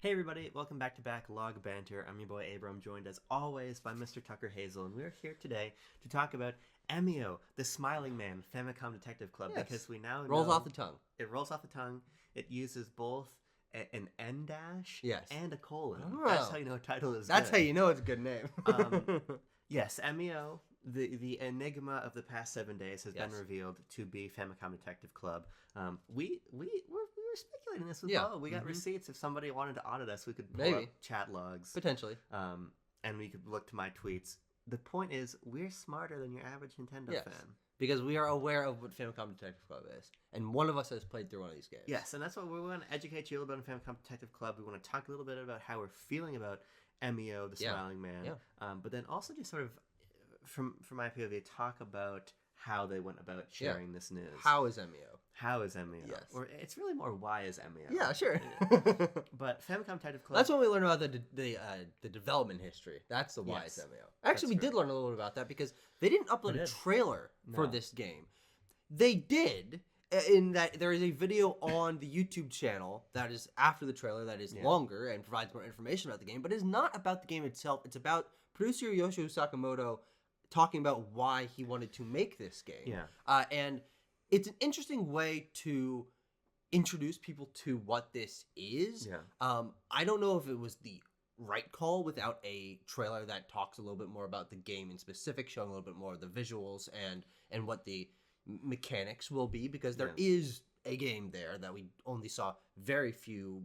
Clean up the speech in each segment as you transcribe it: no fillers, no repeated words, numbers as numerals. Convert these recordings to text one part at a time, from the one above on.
Hey everybody, welcome back to Backlog Banter. I'm your boy Abram, joined as always by Mr. Tucker Hazel, and we're here today to talk about Emio, the Smiling Man, Famicom Detective Club, Yes. because we now know... Rolls off the tongue. It rolls off the tongue. It uses both an N dash Yes. and a colon. Oh. That's how you know a title is That's good. how you know it's a good name. Yes, Emio, the enigma of the past 7 days has been revealed to be Famicom Detective Club. We were speculating this as well. We got receipts. If somebody wanted to audit us, we could pull up chat logs. Potentially. And we could look to my tweets. The point is, we're smarter than your average Nintendo fan. Because we are aware of what Famicom Detective Club is. And one of us has played through one of these games. Yes, and that's what we want to educate you a little bit on Famicom Detective Club. We want to talk a little bit about how we're feeling about Emio, the Smiling Man. Yeah. But then also just sort of, from my POV, talk about how they went about sharing this news. How is Emio? How is Emio? Yes. Or it's really more why is Emio? Yeah, sure. But Famicom Detective Club... That's when we learn about the development history. That's the why is Emio. Actually, we did learn a little bit about that because they didn't upload a trailer for this game. They did, in that there is a video on the YouTube channel that is after the trailer that is longer and provides more information about the game, but it's not about the game itself. It's about producer Yoshio Sakamoto talking about why he wanted to make this game. Yeah. And it's an interesting way to introduce people to what this is. Yeah. I don't know if it was the right call without a trailer that talks a little bit more about the game in specific, showing a little bit more of the visuals and what the mechanics will be, because there is a game there that we only saw very few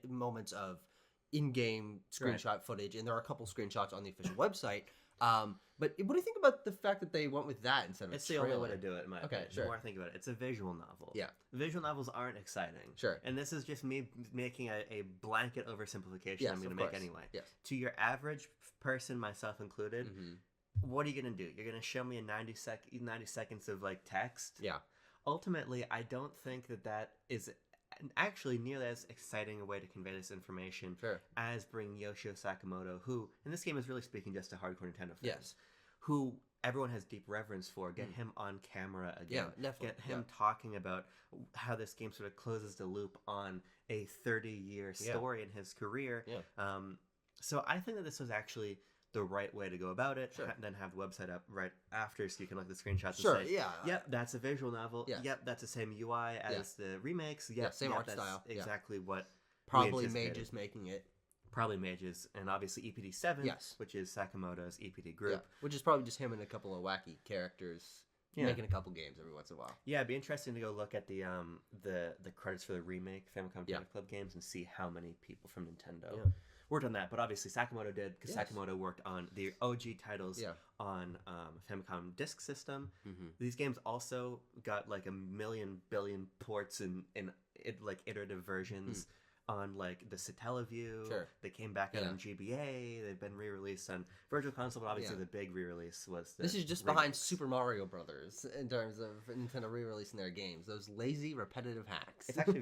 moments of in-game screenshot footage, and there are a couple screenshots on the official website. But what do you think about the fact that they went with that instead of It's the only way to do it, in my opinion. Sure. The more I think about it, it's a visual novel. Yeah. Visual novels aren't exciting. Sure. And this is just me making a blanket oversimplification I'm going to make anyway. Yes. To your average person, myself included, what are you going to do? You're going to show me a 90 seconds of like text? Yeah. Ultimately, I don't think that is actually nearly as exciting a way to convey this information as bringing Yoshio Sakamoto, who in this game is really speaking just to hardcore Nintendo fans, who everyone has deep reverence for. Get him on camera again. Yeah, definitely. Get him talking about how this game sort of closes the loop on a 30-year story in his career. Yeah. So I think that this was actually the right way to go about it. Then have the website up right after so you can look at the screenshots and say, yep, that's a visual novel. Yep, that's the same UI as the remakes. Yep, same art style. Exactly what probably Mage is making it. Probably Mages, and obviously EPD7, which is Sakamoto's EPD group. Which is probably just him and a couple of wacky characters making a couple games every once in a while. Yeah, it'd be interesting to go look at the credits for the remake Famicom Detective Club games and see how many people from Nintendo worked on that. But obviously Sakamoto did, because Sakamoto worked on the OG titles on Famicom Disk System. These games also got like a million billion ports in like iterative versions. On like the Satellaview, they came back out on GBA. They've been re-released on Virtual Console, but obviously the big re-release was this is just behind Super Mario Brothers in terms of Nintendo re-releasing their games. Those lazy, repetitive hacks. It's actually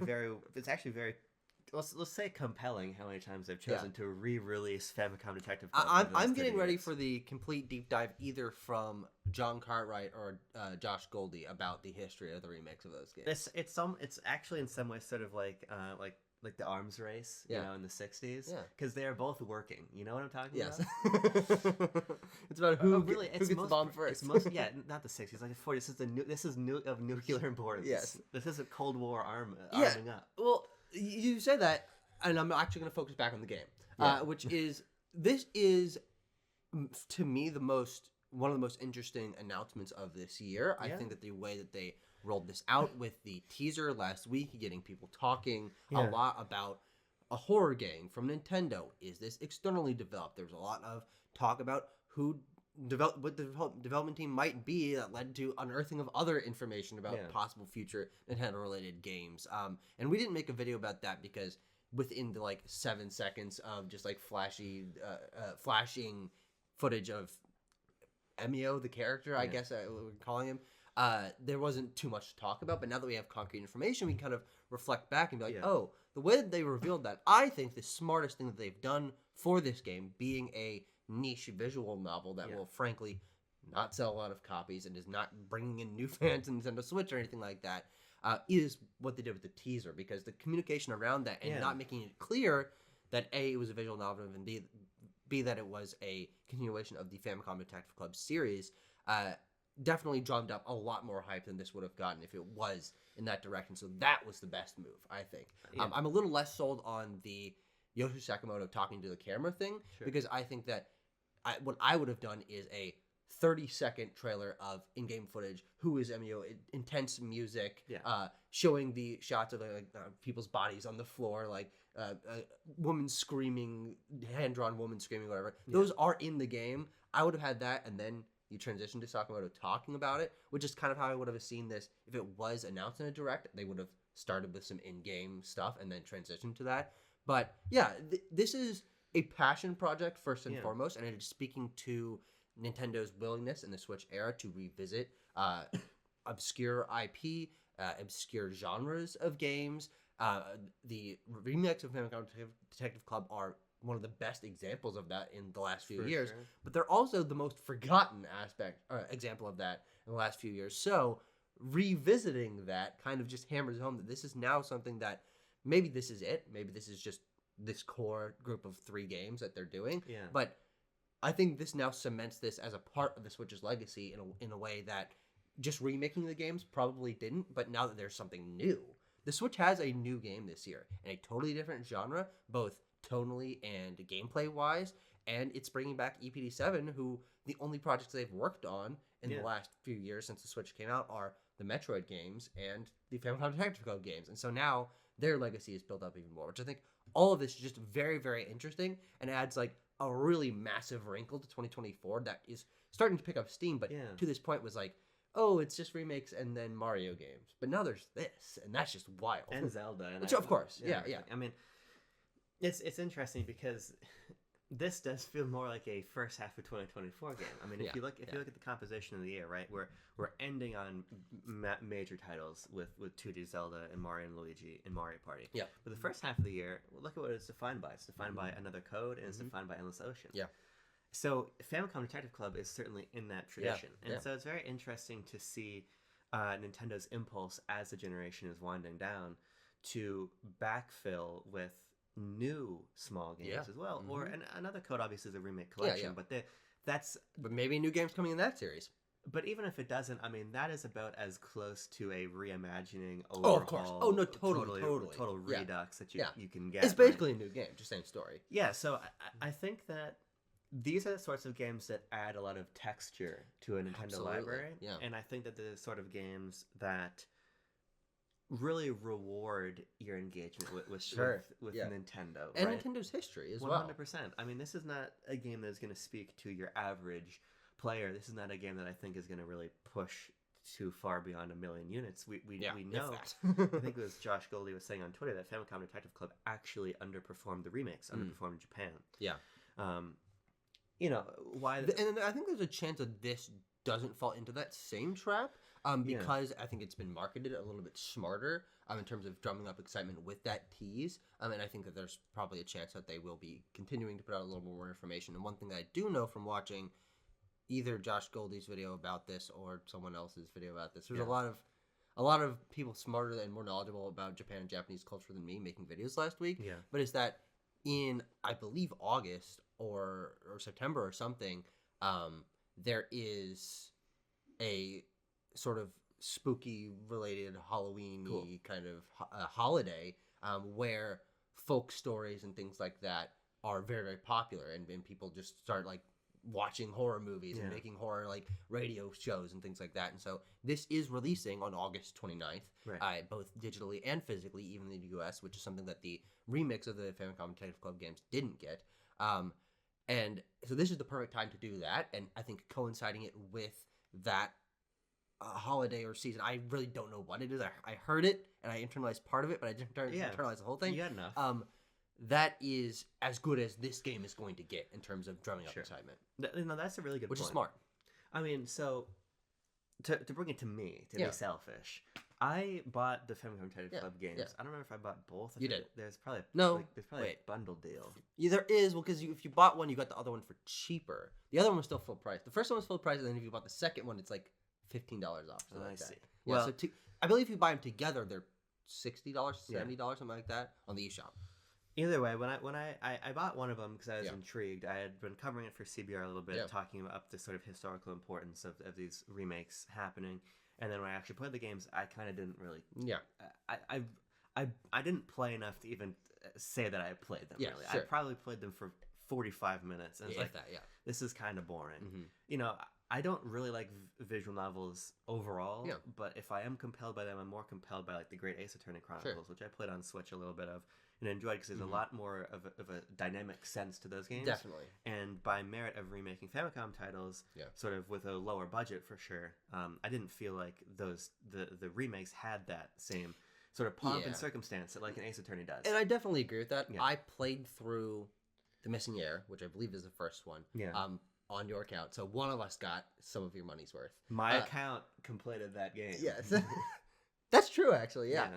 very. Let's say compelling how many times they've chosen to re-release Famicom Detective Club. I'm getting ready for the complete deep dive either from John Cartwright or Josh Goldie about the history of the remakes of those games. It's actually in some ways sort of like the arms race, you know, in the 60s. Because they're both working. You know what I'm talking about? It's about who gets the bomb first. Not the 60s, like the 40s. This is of nuclear importance. Yes. This is a Cold War arming up. Well, you say that, and I'm actually going to focus back on the game, which is, this is, to me, one of the most interesting announcements of this year. I think that the way that they rolled this out with the teaser last week, getting people talking a lot about a horror game from Nintendo. Is this externally developed? There's a lot of talk about what the development team might be that led to unearthing of other information about possible future Nintendo-related games. And we didn't make a video about that because within the 7 seconds of just flashing footage of Emio, the character, I guess we're calling him, there wasn't too much to talk about. But now that we have concrete information, we can kind of reflect back and be like, oh, the way that they revealed that, I think the smartest thing that they've done for this game, being a niche visual novel that will frankly not sell a lot of copies and is not bringing in new fans to Nintendo Switch or anything like that, is what they did with the teaser. Because the communication around that and not making it clear that A, it was a visual novel, and B that it was a continuation of the Famicom Detective Club series, definitely drummed up a lot more hype than this would have gotten if it was in that direction. So that was the best move, I think. Yeah. I'm a little less sold on the Yoshi Sakamoto talking to the camera thing, because I think that what I would have done is a 30-second trailer of in-game footage. Who is Emio? Intense music, showing the shots of people's bodies on the floor, like a woman screaming, hand-drawn woman screaming, whatever. Yeah. Those are in the game. I would have had that, and then you transition to Sakamoto talking about it, which is kind of how I would have seen this if it was announced in a direct. They would have started with some in-game stuff and then transitioned to that. But yeah, this is a passion project first and foremost, and it is speaking to Nintendo's willingness in the Switch era to revisit obscure IP, obscure genres of games. The remakes of Famicom Detective Club are one of the best examples of that in the last few years, but they're also the most forgotten example of that in the last few years. So revisiting that kind of just hammers home that this is now something that maybe this is it. Maybe this is just this core group of 3 games that they're doing. Yeah. But I think this now cements this as a part of the Switch's legacy in a way that just remaking the games probably didn't. But now that there's something new, the Switch has a new game this year in a totally different genre, both tonally and gameplay wise, and it's bringing back EPD7, who the only projects they've worked on in the last few years since the Switch came out are the Metroid games and the Famicom Detective Cub games, and so now their legacy is built up even more, which I think all of this is just very, very interesting and adds like a really massive wrinkle to 2024 that is starting to pick up steam, but to this point was like, oh, it's just remakes and then Mario games, but now there's this, and that's just wild. And Zelda, and which of course, yeah. I mean, it's interesting because this does feel more like a first half of 2024 game. I mean, if you look at the composition of the year, right, we're ending on major titles with 2D Zelda and Mario and Luigi and Mario Party. Yeah. But the first half of the year, look at what it's defined by. It's defined by Another Code, and it's defined by Endless Ocean. Yeah. So Famicom Detective Club is certainly in that tradition, and so it's very interesting to see Nintendo's impulse as the generation is winding down to backfill with new small games as well, or Another Code obviously is a remake collection, but but maybe new games coming in that series. But even if it doesn't, I mean, that is about as close to a reimagining, overhaul, oh, of course, oh no, total redux that you can get. It's basically a new game, just same story. Yeah, so I think that these are the sorts of games that add a lot of texture to a Nintendo library, and I think that the sort of games that really reward your engagement with Nintendo. And right? Nintendo's history as 100%. well. 100%. I mean, this is not a game that's going to speak to your average player. This is not a game that I think is going to really push too far beyond 1 million units. We know, I think it was Josh Goldie was saying on Twitter that Famicom Detective Club actually underperformed the remakes, underperformed Japan. Yeah. Why... And I think there's a chance that this doesn't fall into that same trap. Because I think it's been marketed a little bit smarter in terms of drumming up excitement with that tease. And I think that there's probably a chance that they will be continuing to put out a little more information. And one thing that I do know from watching either Josh Goldie's video about this or someone else's video about this, there's a lot of people smarter and more knowledgeable about Japan and Japanese culture than me making videos last week. Yeah. But it's that in, I believe, August or September or something, there is a sort of spooky related Halloween-y kind of holiday where folk stories and things like that are very, very popular, and people just start like watching horror movies and making horror like radio shows and things like that. And so this is releasing on August 29th, both digitally and physically, even in the US, which is something that the remix of the Famicom Detective Club games didn't get. And so this is the perfect time to do that, and I think coinciding it with that holiday or season, I really don't know what it is. I heard it and I internalized part of it, but I didn't internalize the whole thing. You had enough. That is as good as this game is going to get in terms of drumming up excitement. No, that's a really good point. Which is smart. I mean, so to bring it to me, to be selfish, I bought the Famicom Detective Club games. Yeah. I don't remember if I bought both. You did. There's probably a bundle deal. Yeah, there is. Well, because if you bought one, you got the other one for cheaper. The other one was still full price. The first one was full price, and then if you bought the second one, it's like $15 off. I see. Yeah, well, I believe if you buy them together, they're $60, $70, something like that on the eShop. Either way, I bought one of them because I was intrigued. I had been covering it for CBR a little bit, talking about the sort of historical importance of these remakes happening. And then when I actually played the games, I kind of didn't really. Yeah. I didn't play enough to even say that I played them. Really, sure. I probably played them for 45 minutes, and it's like, this is kind of boring. Mm-hmm. You know, I don't really like visual novels overall, but if I am compelled by them, I'm more compelled by like the Great Ace Attorney Chronicles, which I played on Switch a little bit of and enjoyed because there's a lot more of a dynamic sense to those games. Definitely. And by merit of remaking Famicom titles, sort of with a lower budget for sure, I didn't feel like the remakes had that same sort of pomp and circumstance that like an Ace Attorney does. And I definitely agree with that. Yeah. I played through The Missing Heir, which I believe is the first one. Yeah. On your account, so one of us got some of your money's worth. My account completed that game. Yes. That's true, actually. Yeah.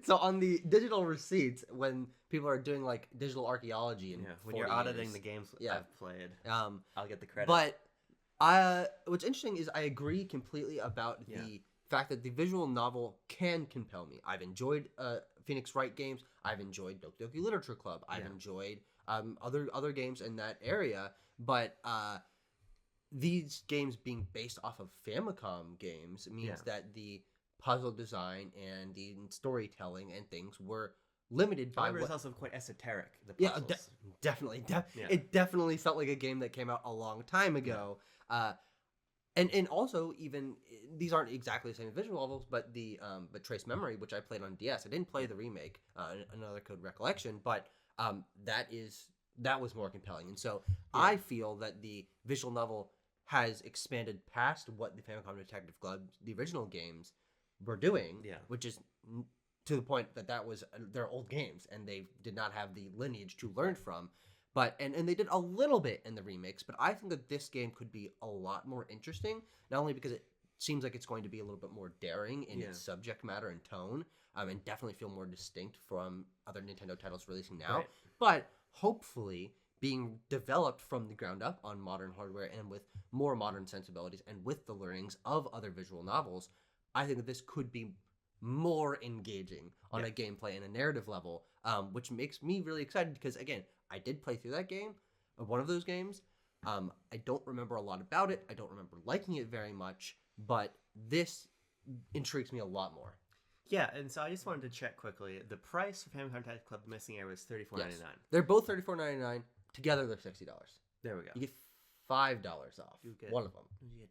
So on the digital receipts, when people are doing like digital archaeology, and when you're auditing the games I've played, I'll get the credit. But what's interesting is I agree completely about the fact that the visual novel can compel me. I've enjoyed Phoenix Wright games. I've enjoyed Doki Doki Literature Club. I've enjoyed other games in that area, but these games being based off of Famicom games means that the puzzle design and the storytelling and things were limited by it's also quite esoteric. The puzzles. Yeah, definitely. It definitely felt like a game that came out a long time ago. And also even these aren't exactly the same visual novels, but but Trace Memory, which I played on DS, I didn't play the remake, Another Code Recollection, but that was more compelling. And so I feel that the visual novel has expanded past what the Famicom Detective Club, the original games, were doing, which is to the point that was their old games, and they did not have the lineage to learn from. But and they did a little bit in the remakes, but I think that this game could be a lot more interesting, not only because it seems like it's going to be a little bit more daring in its subject matter and tone, and definitely feel more distinct from other Nintendo titles releasing now, but hopefully being developed from the ground up on modern hardware and with more modern sensibilities and with the learnings of other visual novels. I think that this could be more engaging on a gameplay and a narrative level, which makes me really excited because, again, I did play through that game, one of those games. I don't remember a lot about it. I don't remember liking it very much, but this intrigues me a lot more. Yeah, and so I just wanted to check quickly. The price for Famicom Detective Club Missing Heir was $34.99. Yes. They're both $34.99. Together, they're $60. There we go. You get $5 off. You get one of them. You get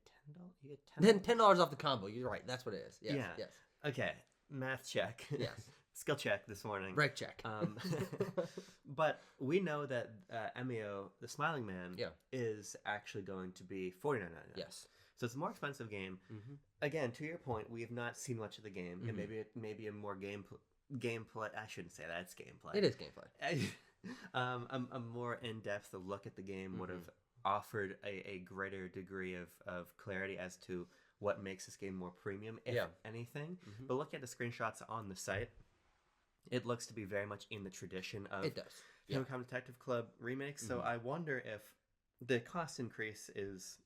$10. You get $10 off the combo. You're right. That's what it is. Yes. Yes. Okay. Math check. Yes. Skill check this morning. Break check. But we know that Emio, the Smiling Man, is actually going to be $49.99. Yes. So it's a more expensive game. Mm-hmm. Again, to your point, we have not seen much of the game, and maybe a more gameplay. I shouldn't say that. It's gameplay. It is gameplay. A more in-depth look at the game would have offered a greater degree of clarity as to what makes this game more premium, if anything. Mm-hmm. But looking at the screenshots on the site, it looks to be very much in the tradition of Famicom Detective Club remakes. Mm-hmm. So I wonder if the cost increase is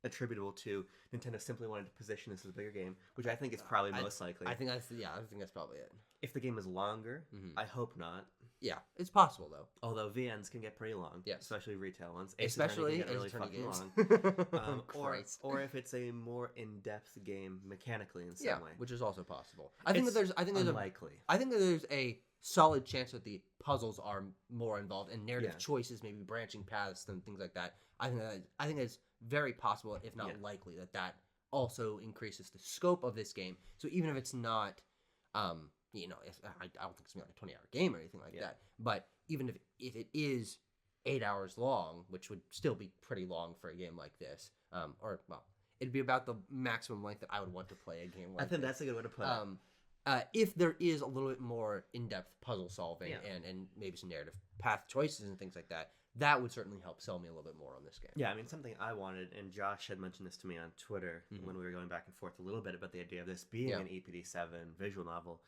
attributable to Nintendo simply wanting to position this as a bigger game, which I think is probably most likely. I think that's probably it. If the game is longer, I hope not. Yeah, it's possible though. Although VNs can get pretty long, especially retail ones. Especially can get really fucking long. Or if it's a more in-depth game mechanically in some way, which is also possible. I think that there's a solid chance that the puzzles are more involved and narrative choices, maybe branching paths and things like that. I think it's very possible, if not likely, that also increases the scope of this game. So even if it's not, I don't think it's gonna be like a 20-hour game or anything like that. But even if it is 8 hours long, which would still be pretty long for a game like this, it'd be about the maximum length that I would want to play a game like this. I think that's a good way to put it. If there is a little bit more in-depth puzzle solving and maybe some narrative path choices and things like that, that would certainly help sell me a little bit more on this game. Yeah, I mean, something I wanted, and Josh had mentioned this to me on Twitter when we were going back and forth a little bit about the idea of this being an EPD7 visual novel,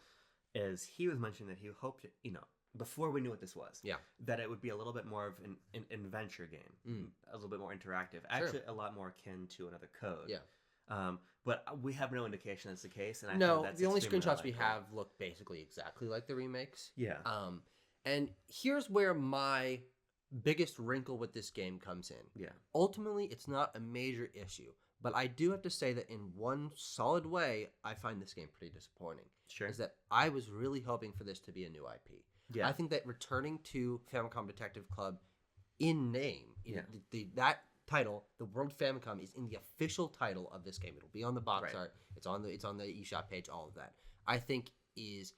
is he was mentioning that he hoped, before we knew what this was, that it would be a little bit more of an adventure game, a little bit more interactive, actually a lot more akin to Another Code. Yeah. But we have no indication that's the case. And I think that's the only screenshots we have look basically exactly like the remakes. Yeah. And here's where my biggest wrinkle with this game comes in. Yeah. Ultimately, it's not a major issue, but I do have to say that in one solid way, I find this game pretty disappointing. Sure. Is that I was really hoping for this to be a new IP. Yeah. I think that returning to Famicom Detective Club in name, that title, the World Famicom, is in the official title of this game. It'll be on the box art. It's on the eShop page. All of that, I think, is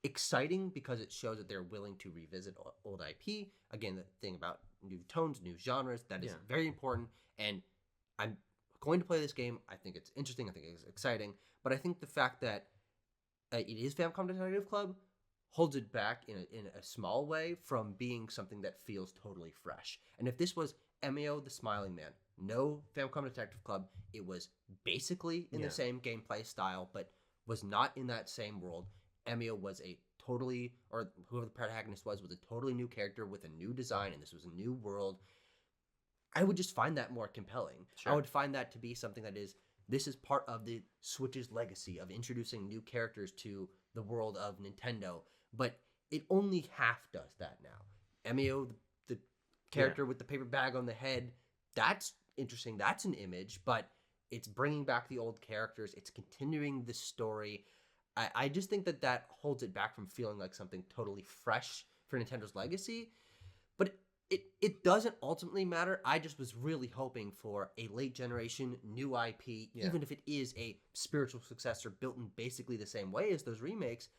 exciting because it shows that they're willing to revisit old IP. Again, the thing about new tones, new genres, that is very important. And I'm going to play this game. I think it's interesting. I think it's exciting. But I think the fact that it is Famicom Detective Club holds it back in a small way from being something that feels totally fresh. And if this was Emio the Smiling Man, no Famicom Detective Club, it was basically in the same gameplay style, but was not in that same world. Emio was a totally, or whoever the protagonist was a totally new character with a new design, and this was a new world. I would just find that more compelling. Sure. I would find that to be something that this is part of the Switch's legacy of introducing new characters to the world of Nintendo, but it only half does that now. Emio, the character with the paper bag on the head, that's interesting. That's an image, but it's bringing back the old characters. It's continuing the story. I just think that holds it back from feeling like something totally fresh for Nintendo's legacy. But it doesn't ultimately matter. I just was really hoping for a late generation new IP, even if it is a spiritual successor built in basically the same way as those remakes.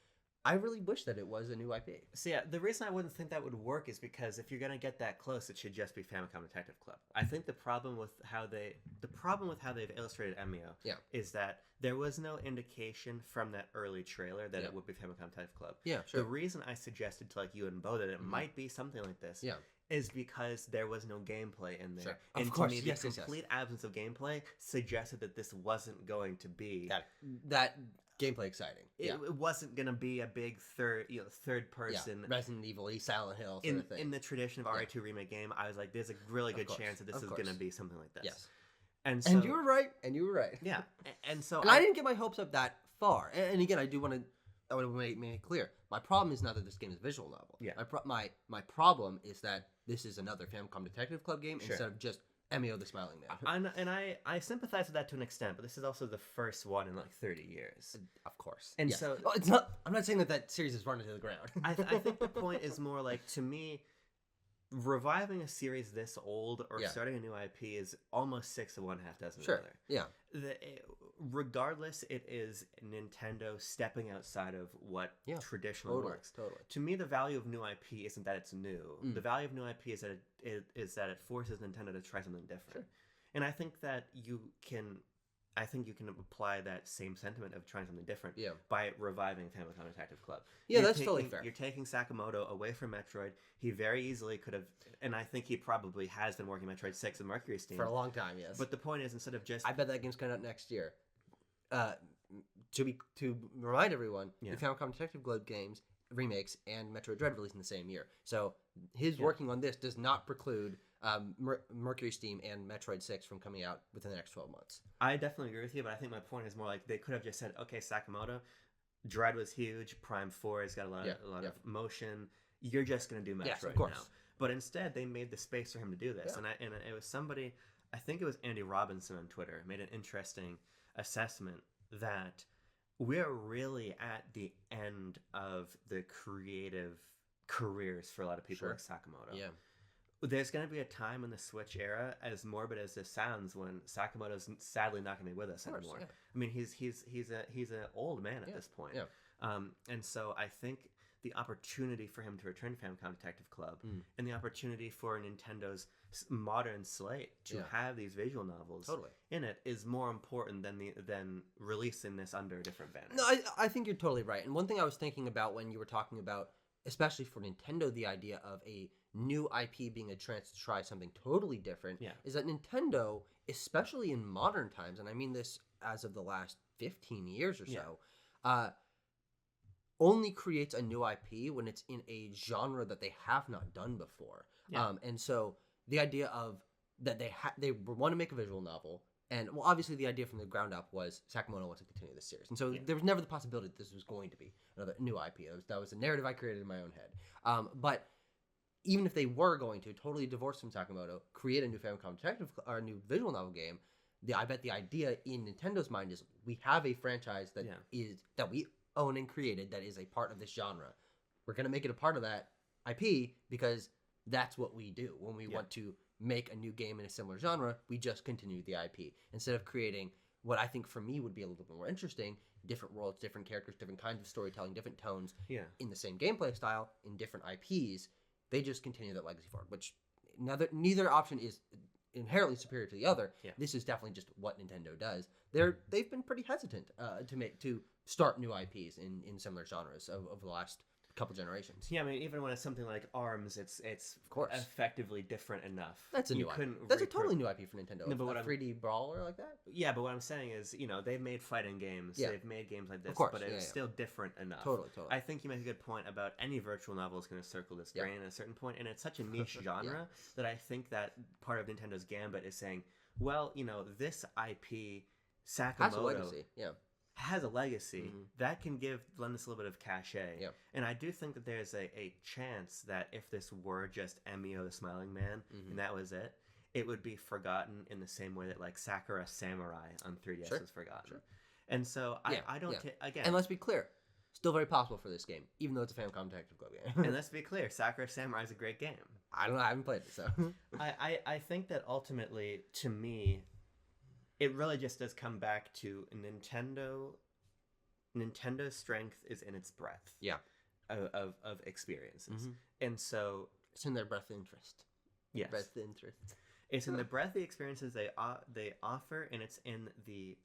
I really wish that it was a new IP. So yeah, the reason I wouldn't think that would work is because if you're gonna get that close, it should just be Famicom Detective Club. I think the problem with how they've illustrated Emio is that there was no indication from that early trailer that it would be Famicom Detective Club. Yeah, sure. The reason I suggested to you and Bo that it might be something like this is because there was no gameplay in there. Sure. And of course, to me, the complete absence of gameplay suggested that this wasn't going to be that gameplay exciting. It wasn't going to be a big third person Resident Evil, Silent Hill sort of thing. In the tradition of RE2 remake game. I was like, there's a really good chance that this is going to be something like this. Yes. And you were right. Yeah. And so I didn't get my hopes up that far. And again, I want to make it clear. My problem is not that this game is a visual novel. Yeah. My problem is that this is another Famicom Detective Club game instead of just Emio the Smiling Man. And I sympathize with that to an extent, but this is also the first one in like 30 years. Of course. And so it's not. I'm not saying that series is running to the ground. I think the point is more like, to me, reviving a series this old or starting a new IP is almost 6 of one, half dozen of the other. Yeah. Regardless, it is Nintendo stepping outside of what traditionally works. Totally. To me, the value of new IP isn't that it's new. The value of new IP is that it forces Nintendo to try something different. Sure. And I think that you can apply that same sentiment of trying something different by reviving Famicom Detective Club. Yeah, that's totally fair. You're taking Sakamoto away from Metroid. He very easily could have, and I think he probably has been working Metroid 6 and Mercury Steam. For a long time, yes. But the point is, instead of just... I bet that game's coming out next year. To remind everyone, the Famicom Detective Club games, remakes, and Metroid Dread released in the same year. So his working on this does not preclude Mercury Steam and Metroid 6 from coming out within the next 12 months. I definitely agree with you, but I think my point is more like they could have just said, okay, Sakamoto, Dread was huge, Prime 4 has got a lot of motion, you're just going to do Metroid now. But instead, they made the space for him to do this. And it was somebody, I think it was Andy Robinson on Twitter, made an interesting assessment that we're really at the end of the creative careers for a lot of people like Sakamoto. Yeah. There's going to be a time in the Switch era, as morbid as this sounds, when Sakamoto's sadly not going to be with us anymore. Yeah. I mean, he's an old man at this point. Yeah. And so I think the opportunity for him to return to Famicom Detective Club and the opportunity for Nintendo's modern slate to have these visual novels in it is more important than releasing this under a different banner. No, I think you're totally right. And one thing I was thinking about when you were talking about, especially for Nintendo, the idea of a new IP being a chance to try something totally different is that Nintendo, especially in modern times, and I mean this as of the last 15 years or so, only creates a new IP when it's in a genre that they have not done before. And so the idea of that they want to make a visual novel, And well, obviously the idea from the ground up was Sakamoto wants to continue this series, and so there was never the possibility that this was going to be another new IP. That was a narrative I created in my own head. But even if they were going to totally divorce from Sakamoto, create a new Famicom Detective or a new visual novel game, I bet the idea in Nintendo's mind is we have a franchise that that we own and created that is a part of this genre. We're going to make it a part of that IP because that's what we do. When we want to make a new game in a similar genre, we just continue the IP. Instead of creating what I think for me would be a little bit more interesting, different worlds, different characters, different kinds of storytelling, different tones in the same gameplay style, in different IPs, they just continue that legacy forward, which neither option is inherently superior to the other. This is definitely just what Nintendo does. They've been pretty hesitant to start new IPs in similar genres over the last couple generations. Yeah, I mean, even when it's something like ARMS, it's of course effectively different enough. That's a new IP. That's a totally new IP for Nintendo. No, but a 3D brawler like that? Yeah, but what I'm saying is, they've made fighting games. Yeah. They've made games like this, of course, but it's still different enough. Totally. I think you make a good point about any virtual novel is going to circle this grain at a certain point, and it's such a niche genre that I think that part of Nintendo's gambit is saying, well, this IP, Sakamoto... has a legacy, has a legacy that can lend us a little bit of cachet. And I do think that there's a chance that if this were just Emio the Smiling Man and that was it, it would be forgotten in the same way that like Sakura Samurai on 3DS was forgotten. And so I don't again. And let's be clear, still very possible for this game, even though it's a Famicom Detective Club game. And let's be clear, Sakura Samurai is a great game. I don't know, I haven't played it, so I think that ultimately, to me, it really just does come back to Nintendo. Nintendo's strength is in its breadth. Of experiences. And so it's in their breadth of interest. Yes. Breadth of interest. It's in the breadth of the experiences they offer, and it's in the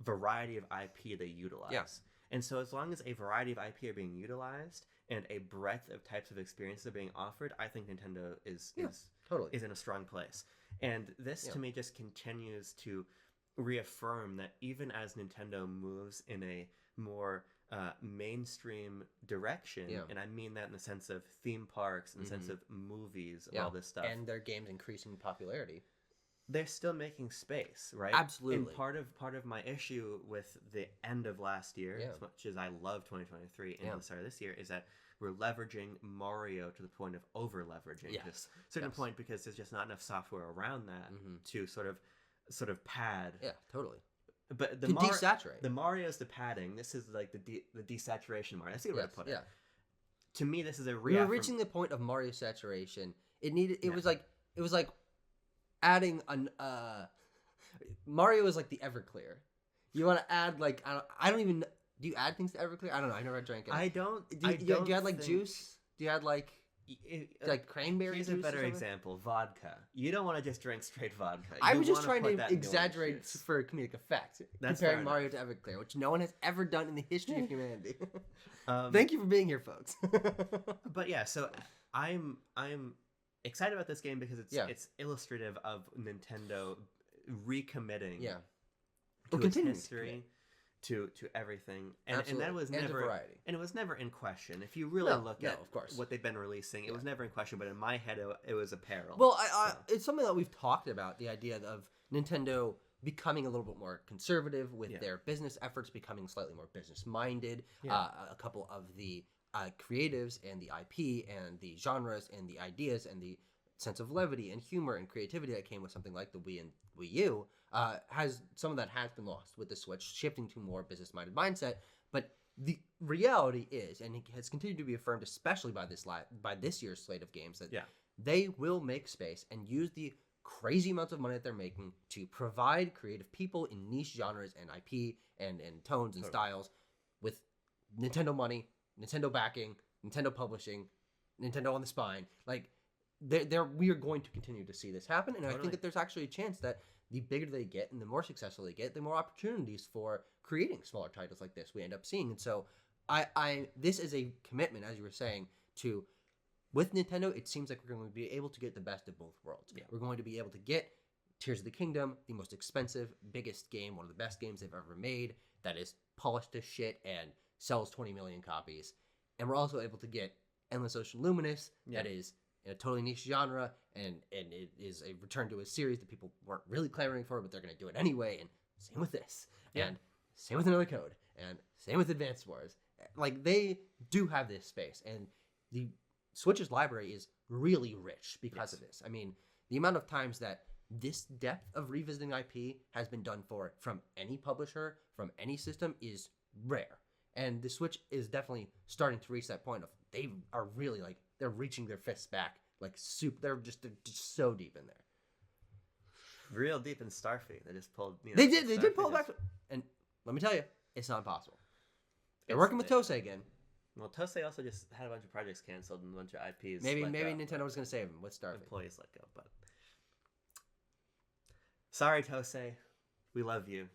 variety of IP they utilize. And so as long as a variety of IP are being utilized and a breadth of types of experiences are being offered, I think Nintendo is in a strong place. And this to me just continues to reaffirm that even as Nintendo moves in a more mainstream direction, and I mean that in the sense of theme parks, in the sense of movies, all this stuff, and their games increasing popularity, they're still making space, right? Absolutely. And part of my issue with the end of last year, as much as I love 2023 and the start of this year, is that we're leveraging Mario to the point of over leveraging to a certain point, because there's just not enough software around that to sort of pad. Yeah, totally. But desaturate. The Mario's the padding. This is like the desaturation Mario. That's the way to put it. To me, this is a we were reaching the point of Mario saturation. It was like adding an Mario is like the Everclear. You want to add like I don't even do you add things to Everclear? I don't know. I never drank it. I don't. Do you add like juice? Do you add like cranberry juice? Here's a better example: vodka. You don't want to just drink straight vodka. I was just trying to exaggerate for comedic effect, comparing Mario to Everclear, which no one has ever done in the history of humanity. Thank you for being here, folks. But yeah, so I'm excited about this game because it's illustrative of Nintendo recommitting to its history. To everything, and that was never it was never in question. If you really look at of course. what they've been releasing, it was never in question. But in my head, it was apparel. Well, it's something that we've talked about, the idea of Nintendo becoming a little bit more conservative with their business efforts, becoming slightly more business minded. A couple of the creatives and the IP and the genres and the ideas and the sense of levity and humor and creativity that came with something like the Wii and Wii U has some of that has been lost with the Switch, shifting to more business-minded mindset. But the reality is, and it has continued to be affirmed, especially by this year's slate of games, that they will make space and use the crazy amounts of money that they're making to provide creative people in niche genres and IP and tones and styles with Nintendo money, Nintendo backing, Nintendo publishing, Nintendo on the spine. Like, we are going to continue to see this happen, and I think that there's actually a chance that the bigger they get and the more successful they get, the more opportunities for creating smaller titles like this we end up seeing. And so this is a commitment, as you were saying, to with Nintendo, it seems like we're going to be able to get the best of both worlds. We're going to be able to get Tears of the Kingdom, the most expensive, biggest game, one of the best games they've ever made, that is polished as shit and sells 20 million copies. And we're also able to get Endless Ocean Luminous, that is in a totally niche genre, and it is a return to a series that people weren't really clamoring for, but they're going to do it anyway. And same with this, and same with Another Code, and same with Advanced Wars. Like, they do have this space, and the Switch's library is really rich because of this. I mean, the amount of times that this depth of revisiting IP has been done from any publisher, from any system, is rare. And the Switch is definitely starting to reach that point of they are really like they're reaching their fists back like soup. They're just so deep in there, real deep in Starfy. They just pulled. They did pull it back, and let me tell you, it's not impossible. They're working with Tose again. Well, Tose also just had a bunch of projects canceled and a bunch of IPs. Maybe Nintendo was going to save them with Starfy. Employees let go, but sorry, Tose, we love you.